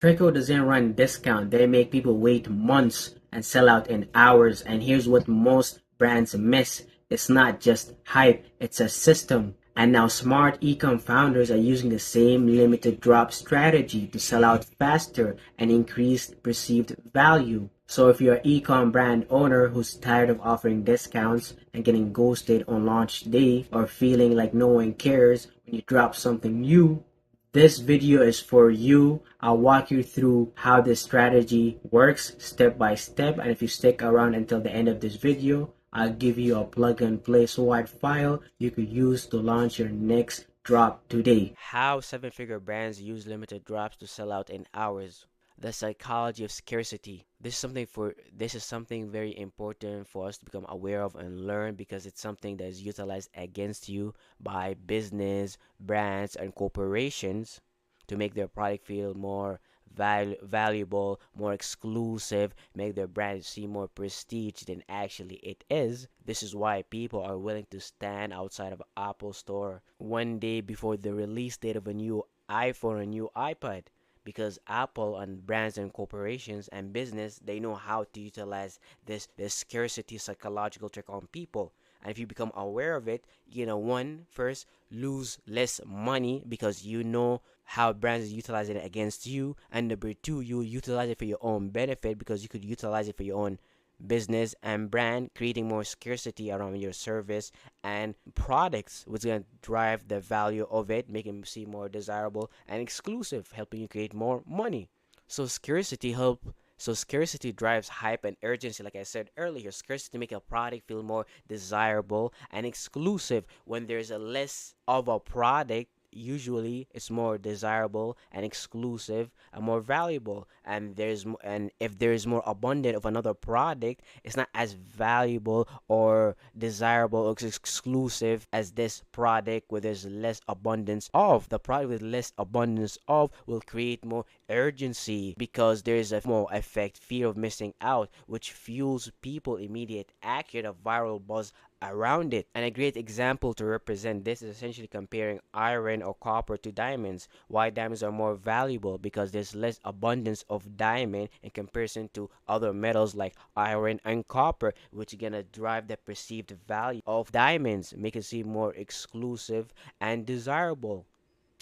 Trico doesn't run discount. They make people wait months and sell out in hours. And here's what most brands miss. It's not just hype, it's a system. And now smart e-com founders are using the same limited drop strategy to sell out faster and increase perceived value. So if you're an e-com brand owner who's tired of offering discounts and getting ghosted on launch day or feeling like no one cares when you drop something new, this video is for you. I'll walk you through how this strategy works step by step, and if you stick around until the end of this video, I'll give you a plug and play SWOT file you could use to launch your next drop today. How seven-figure brands use limited drops to sell out in hours. The psychology of scarcity. This is something very important for us to become aware of and learn, because it's something that is utilized against you by business, brands, and corporations to make their product feel more valuable, more exclusive, make their brand seem more prestige than actually it is. This is why people are willing to stand outside of Apple Store one day before the release date of a new iPhone or a new iPad, because Apple and brands and corporations and business, they know how to utilize this scarcity psychological trick on people. And if you become aware of it, one, first, lose less money because you know how brands utilize it against you, and number two, you utilize it for your own benefit because you could utilize it for your own business and brand, creating more scarcity around your service and products, which is going to drive the value of it, making it seem more desirable and exclusive, helping you create more money. So scarcity drives hype and urgency. Like I said earlier, scarcity make a product feel more desirable and exclusive. When there's a less of a product, usually it's more desirable and exclusive and more valuable. And if there is more abundant of another product, it's not as valuable or desirable or exclusive as this product where there's less abundance of. The product with less abundance of will create more urgency because there is a more effect, fear of missing out, which fuels people immediate action, a viral buzz around it. And a great example to represent this is essentially comparing iron or copper to diamonds. Why diamonds are more valuable? Because there's less abundance of diamond in comparison to other metals like iron and copper, which is gonna drive the perceived value of diamonds, make it seem more exclusive and desirable.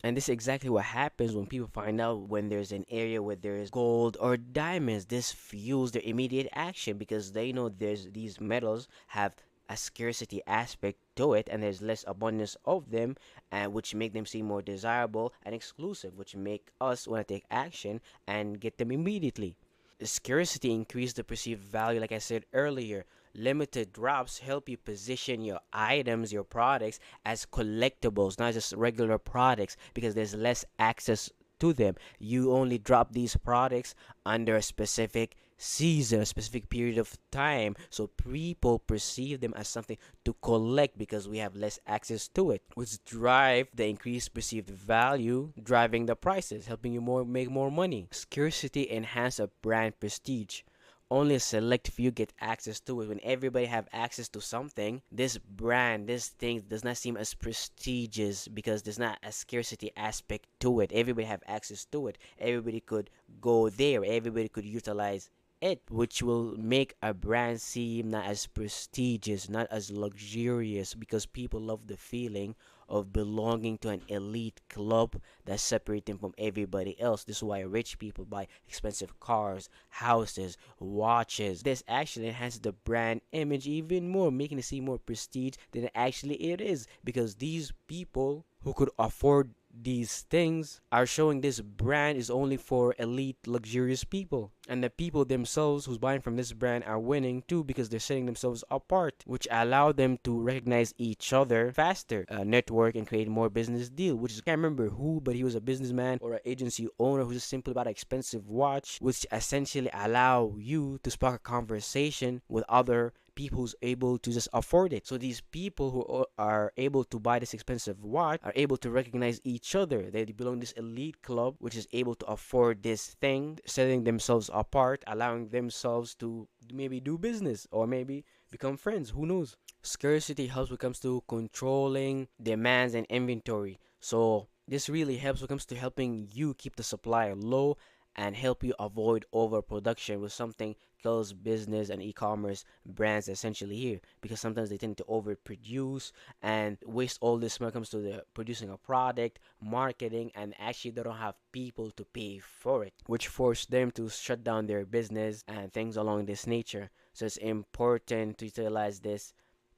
And this is exactly what happens when people find out when there's an area where there is gold or diamonds. This fuels their immediate action because they know these metals have a scarcity aspect to it, and there's less abundance of them, and which make them seem more desirable and exclusive, which make us want to take action and get them immediately. Scarcity increase the perceived value. Like I said earlier, limited drops help you position your items, your products as collectibles, not just regular products, because there's less access to them. You only drop these products under a specific season, a specific period of time, so people perceive them as something to collect because we have less access to it, which drive the increased perceived value, driving the prices, helping you make more money. Scarcity enhance a brand prestige. Only a select few get access to it. When everybody have access to something, this brand, this thing does not seem as prestigious because there's not a scarcity aspect to it. Everybody have access to it. Everybody could go there. Everybody could utilize it, which will make a brand seem not as prestigious, not as luxurious, because people love the feeling of belonging to an elite club that separates them from everybody else. This is why rich people buy expensive cars, houses, watches. This actually enhances the brand image even more, making it seem more prestige than actually it is, because these people who could afford these things are showing this brand is only for elite luxurious people, and the people themselves who's buying from this brand are winning too because they're setting themselves apart, which allow them to recognize each other faster, network, and create more business deal. Which is, I can't remember who, but he was a businessman or an agency owner who just simply bought an expensive watch, which essentially allow you to spark a conversation with other people who's able to just afford it. So these people who are able to buy this expensive watch are able to recognize each other. They belong to this elite club which is able to afford this thing, setting themselves apart, allowing themselves to maybe do business or maybe become friends. Who knows? Scarcity helps when it comes to controlling demands and inventory. So this really helps when it comes to helping you keep the supply low and help you avoid overproduction, with something kills business and e-commerce brands essentially here, because sometimes they tend to overproduce and waste all this when it comes to the producing a product, marketing, and actually they don't have people to pay for it, which force them to shut down their business and things along this nature. So it's important to utilize this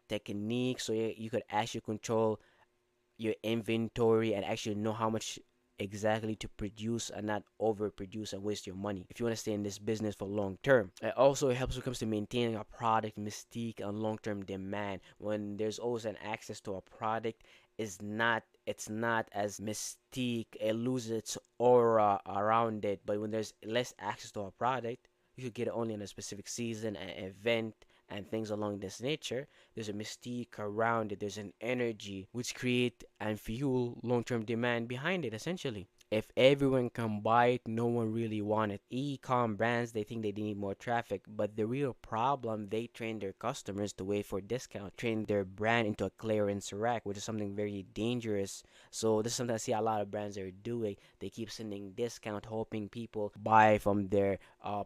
technique so you could actually control your inventory and actually know how much exactly to produce and not overproduce and waste your money if you want to stay in this business for long term. It also helps when it comes to maintaining a product mystique and long term demand. When there's always an access to a product, it's not as mystique, it loses its aura around it. But when there's less access to a product, you could get it only in a specific season, an event, and things along this nature. There's a mystique around it, there's an energy which create and fuel long-term demand behind it essentially. If everyone can buy it, no one really want it. E-com brands, they think they need more traffic, but the real problem, they train their customers to wait for discount, train their brand into a clearance rack, which is something very dangerous. So this is something I see a lot of brands are doing. They keep sending discount, hoping people buy from their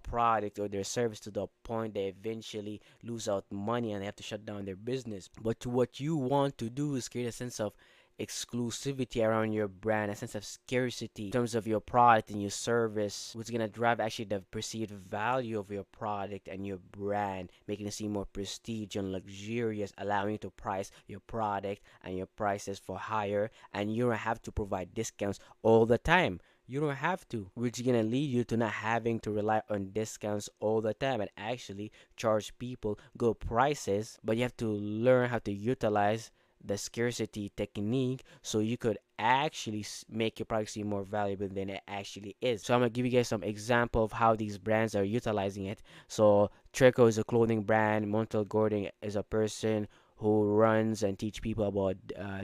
product or their service, to the point they eventually lose out money and they have to shut down their business. But what you want to do is create a sense of exclusivity around your brand, a sense of scarcity in terms of your product and your service, which is gonna drive actually the perceived value of your product and your brand, making it seem more prestige and luxurious, allowing you to price your product and your prices for higher, and you don't have to provide discounts all the time. You don't have to, which is gonna lead you to not having to rely on discounts all the time and actually charge people good prices. But you have to learn how to utilize the scarcity technique so you could actually make your product seem more valuable than it actually is. So I'm gonna give you guys some example of how these brands are utilizing it. So Treco is a clothing brand. Montel Gordon is a person who runs and teach people about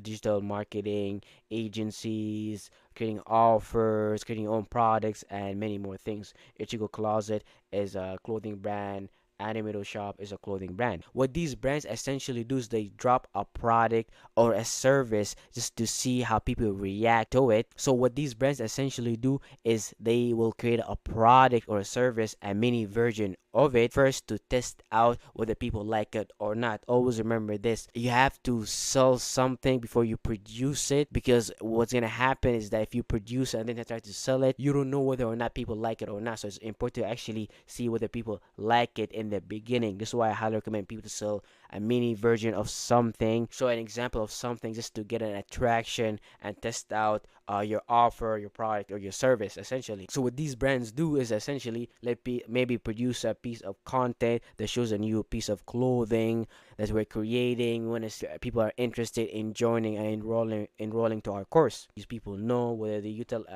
digital marketing, agencies, creating offers, creating your own products, and many more things. Ichigo Closet is a clothing brand. Animato Shop is a clothing brand. What these brands essentially do is they drop a product or a service just to see how people react to it. So what these brands essentially do is they will create a product or a service, a mini version of it first, to test out whether people like it or not. Always remember this: you have to sell something before you produce it, because what's gonna happen is that if you produce it and then try to sell it, you don't know whether or not people like it or not. So it's important to actually see whether people like it in the beginning. This is why I highly recommend people to sell a mini version of something, show an example of something, just to get an attraction and test out your offer, your product, or your service essentially. So what these brands do is essentially maybe produce a piece of content that shows a new piece of clothing that we're creating when people are interested in joining and enrolling to our course. These people know whether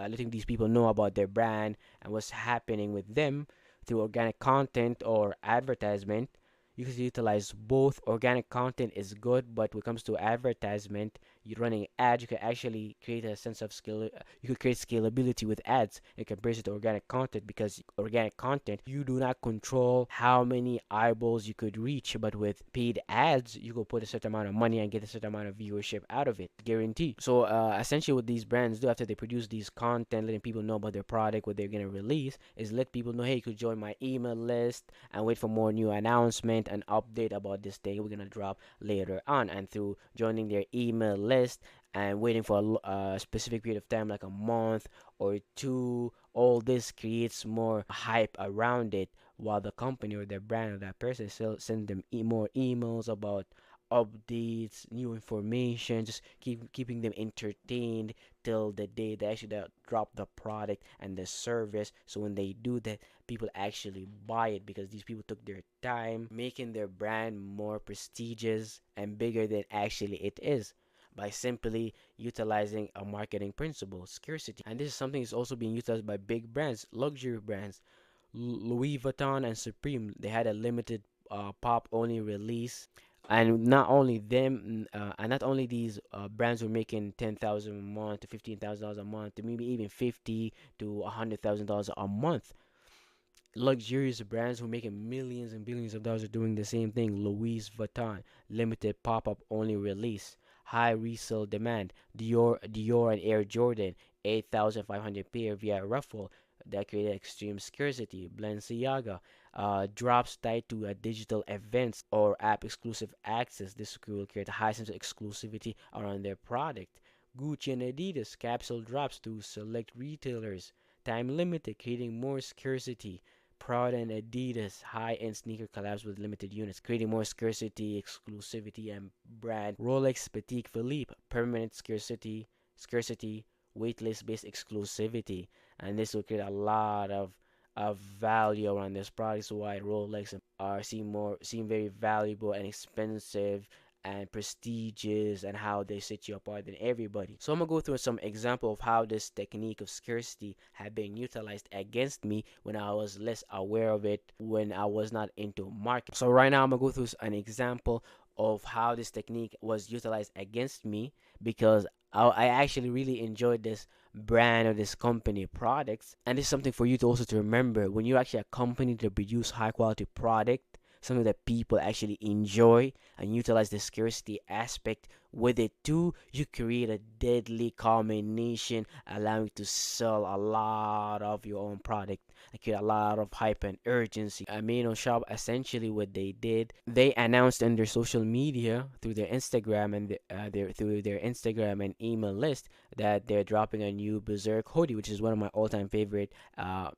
letting these people know about their brand and what's happening with them through organic content or advertisement. You can utilize both. Organic content is good, but when it comes to advertisement, you're running ads, you can actually create a sense of skill. You could create scalability with ads in comparison to organic content, because organic content, you do not control how many eyeballs you could reach, but with paid ads, you could put a certain amount of money and get a certain amount of viewership out of it, guaranteed. So essentially what these brands do after they produce these content, letting people know about their product, what they're going to release, is let people know, hey, you could join my email list and wait for more new announcement and update about this thing we're going to drop later on. And through joining their email list and waiting for a specific period of time, like a month or two, all this creates more hype around it, while the company or their brand or that person still send them more emails about updates, new information, just keeping them entertained till the day they actually drop the product and the service. So when they do that, people actually buy it, because these people took their time making their brand more prestigious and bigger than actually it is, by simply utilizing a marketing principle, scarcity. And this is something that's also being utilized by big brands, luxury brands. Louis Vuitton and Supreme, they had a limited pop only release. And not only them, and not only these brands were making 10,000 a month to $15,000 a month to maybe even 50 to $100,000 a month. Luxurious brands who are making millions and billions of dollars are doing the same thing. Louis Vuitton, limited pop-up only release, high resale demand. Dior and Air Jordan, 8,500 pair via raffle. that created extreme scarcity. Balenciaga, drops tied to digital events or app exclusive access. This will create a high sense of exclusivity around their product. Gucci and Adidas, capsule drops to select retailers, time limited, creating more scarcity. Prada and Adidas high-end sneaker collabs with limited units, creating more scarcity, exclusivity, and brand. Rolex Patek Philippe, permanent scarcity, waitlist-based exclusivity, and this will create a lot of value around this product. So why Rolex are seem very valuable and expensive and prestigious, and how they set you apart than everybody. So I'm gonna go through some example of how this technique of scarcity had been utilized against me when I was less aware of it, when I was not into marketing. So right now I'm gonna go through an example of how this technique was utilized against me, because I actually really enjoyed this brand or this company products. And this is something for you to also to remember: when you're actually a company to produce high quality product, something that people actually enjoy, and utilize the scarcity aspect with it too, you create a deadly combination, allowing you to sell a lot of your own product, like create a lot of hype and urgency. Amino Shop, essentially what they did, they announced in their social media through their Instagram and through their Instagram and email list that they're dropping a new Berserk hoodie, which is one of my all-time favorite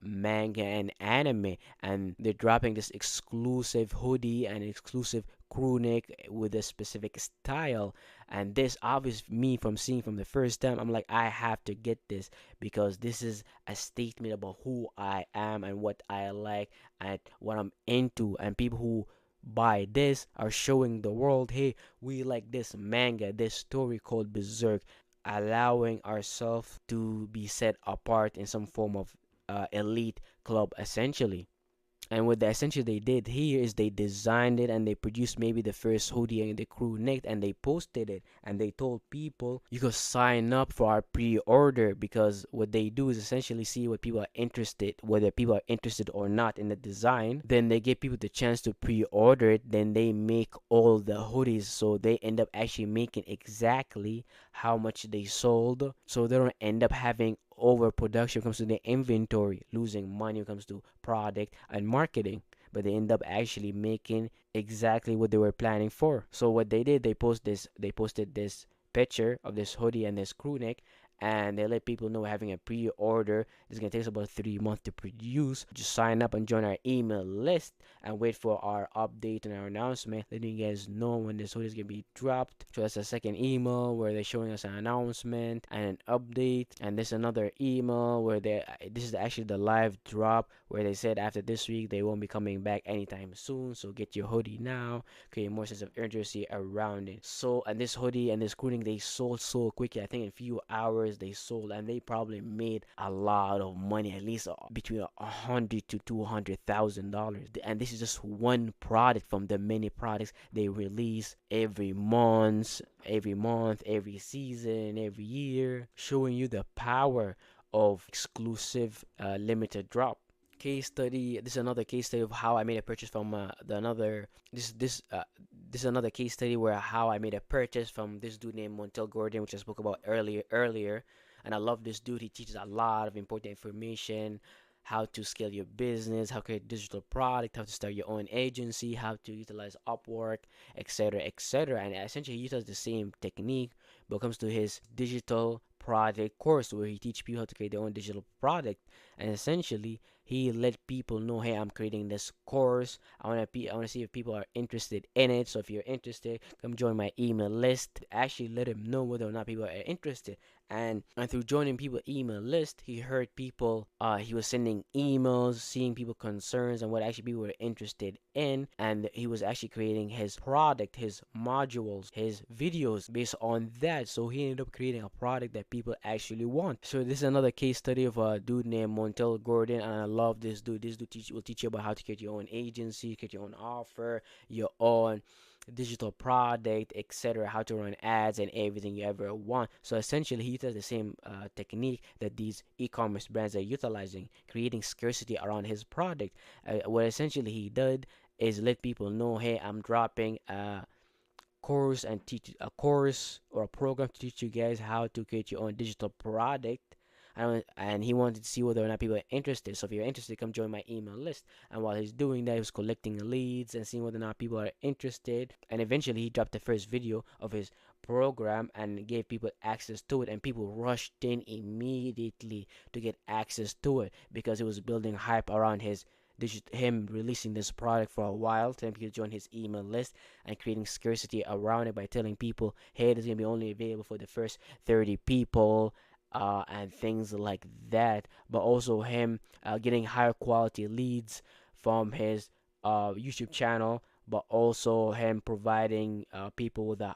manga and anime, and they're dropping this exclusive hoodie and exclusive crew neck with a specific style. And this obvious me from seeing from the first time, I'm like, I have to get this, because this is a statement about who I am and what I like and what I'm into. And people who buy this are showing the world, hey, we like this manga, this story called Berserk, allowing ourselves to be set apart in some form of elite club, essentially. And what they essentially they did here is they designed it and they produced maybe the first hoodie and the crew neck, and they posted it, and they told people you could sign up for our pre-order, because what they do is essentially see what people are interested, whether people are interested or not in the design. Then they give people the chance to pre-order it. Then they make all the hoodies, so they end up actually making exactly how much they sold, so they don't end up having overproduction when it comes to the inventory, losing money when it comes to product and marketing. But they end up actually making exactly what they were planning for. So what they did, they posted this picture of this hoodie and this crew neck, and they let people know having a pre-order. It's gonna take us about 3 months to produce. Just sign up and join our email list and wait for our update and our announcement, letting you guys know when this hoodie is gonna be dropped. So that's a second email where they're showing us an announcement and an update, and this another email where this is actually the live drop, where they said after this week they won't be coming back anytime soon. So get your hoodie now, create more sense of urgency around it. So, and this hoodie and this cooling, they sold so quickly. I think in a few hours they sold, and they probably made a lot of money, at least between $100,000 to $200,000. And this is just one product from the many products they release every month, every season, every year, showing you the power of exclusive limited drop. Case study. This is another case study of how I made a purchase from the another. This is another case study where how I made a purchase from this dude named Montel Gordon, which I spoke about earlier. And I love this dude. He teaches a lot of important information: how to scale your business, how to create digital product, how to start your own agency, how to utilize Upwork, etc., etc. And essentially, he uses the same technique, but it comes to his digital project course, where he teaches people how to create their own digital product. And essentially, he let people know, hey, I'm creating this course. I want to see if people are interested in it. So if you're interested, come join my email list. Actually, let him know whether or not people are interested. And through joining people email list, he heard people. He was sending emails, seeing people concerns and what actually people were interested in, and he was actually creating his product, his modules, his videos based on that. So he ended up creating a product that people actually want. So this is another case study of a dude named Montel Gordon, and I love this dude. This dude will teach you about how to create your own agency, create your own offer, your own digital product, etc., how to run ads and everything you ever want. So essentially, he uses the same technique that these e-commerce brands are utilizing, creating scarcity around his product. What essentially he did is let people know, hey, I'm dropping course and teach a course or a program to teach you guys how to create your own digital product and he wanted to see whether or not people are interested. So if you're interested, come join my email list. And while he's doing that, he was collecting leads and seeing whether or not people are interested. And eventually, he dropped the first video of his program and gave people access to it, and people rushed in immediately to get access to it because it was building hype around him releasing this product for a while, telling people to join his email list and creating scarcity around it by telling people, hey, this is gonna be only available for the first 30 people, and things like that. But also him getting higher quality leads from his YouTube channel, but also him providing people with a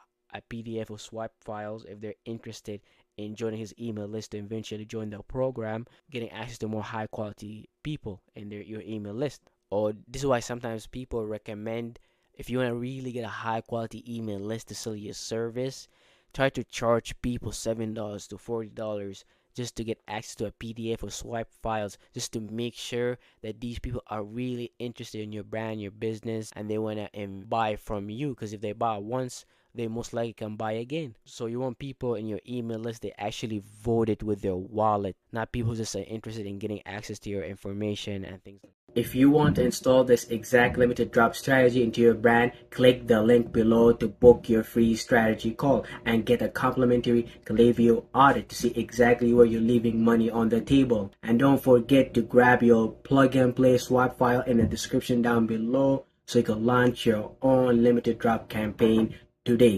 PDF or swipe files if they're interested in joining his email list to eventually join the program, getting access to more high quality people in your email list. Or this is why sometimes people recommend, if you want to really get a high quality email list to sell your service, try to charge people $7 to $40 just to get access to a PDF or swipe files, just to make sure that these people are really interested in your brand, your business, and they want to buy from you. Because if they buy once, they most likely can buy again. So you want people in your email list they actually voted with their wallet, not people who just are interested in getting access to your information and things like that. If you want to install this exact limited drop strategy into your brand, click the link below to book your free strategy call and get a complimentary Klaviyo audit to see exactly where you're leaving money on the table. And don't forget to grab your plug and play swap file in the description down below so you can launch your own limited drop campaign today.